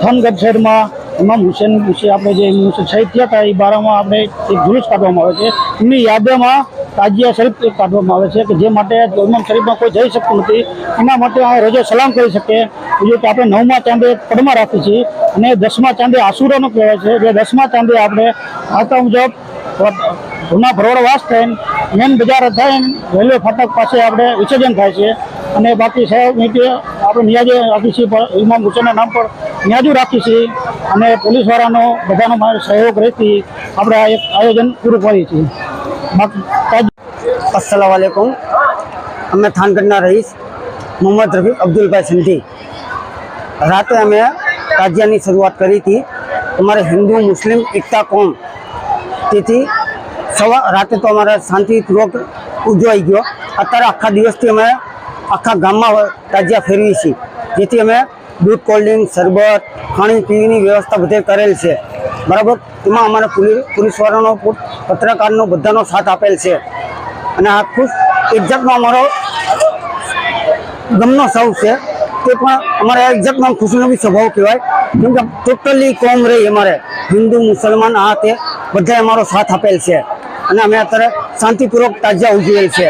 થાનગઢ શહેરમાં ઇમામ હુસેન વિશે આપણે જે શહીદ થયા હતા એ બારામાં આપણે એક જુલુસ કાઢવામાં આવે છે. એમની યાદોમાં તાજિયા શરીફ કાઢવામાં આવે છે કે જે માટે ઇમામ શરીફમાં કોઈ જઈ શકતું નથી, એના માટે આ રોજો સલામ કરી શકે. બીજું કે આપણે 9મા ચાંદે પડમાં રાખીએ છીએ અને 10મા ચાંદે આસુરાનો કહેવાય છે. જે 10મા ચાંદે આપણે આતા મુજબ જૂના ભરવાડવાસ થઈને મેન બજાર થઈને રેલવે ફાટક પાસે આપણે વિસર્જન થાય છે. અને બાકી સાહેબ આપણે નિયાજો રાખીએ છીએ, ઇમામ હુસેનના નામ પર નિયાજો રાખીએ છીએ અને પોલીસવાળાનો બધાનો સહયોગ રહેતી આપણે આ એક આયોજન પૂરું કરીએ છીએ. अस्सलाम वालेकुम। हमें थानगढ़ रईस मोहम्मद रफीक अब्दुल भाई सिंधी। रात हमें ताजिया की शुरुआत करी थी। हमारे हिंदू मुस्लिम एकता कौम थी। रात तो अमरा शांतिपूर्वक उजवाई गयो। अत्यारे आखा दिवस थी अमे आखा गाम में ताजिया फेरवी छे, जेथी अमे दूध कोल्ड ड्रिंक शरबत खाणी पीनी व्यवस्था बधे करेल है। बराबर एमां अमरा पुलिसवाळानो पत्रकारनो बधानो साथ आपेल है। અને આ ખુશ ઇજ્જતનો અમારો ગમનો સૌ છે તે પણ અમારે ઇજ્જતનો ખુશીનો બી સ્વભાવ કહેવાય, કેમ કે ટોટલી કોમ રહી અમારે હિન્દુ મુસલમાન આ તે બધાએ અમારો સાથ આપેલ છે અને અમે અત્યારે શાંતિપૂર્વક તાજિયા ઉજવેલ છે।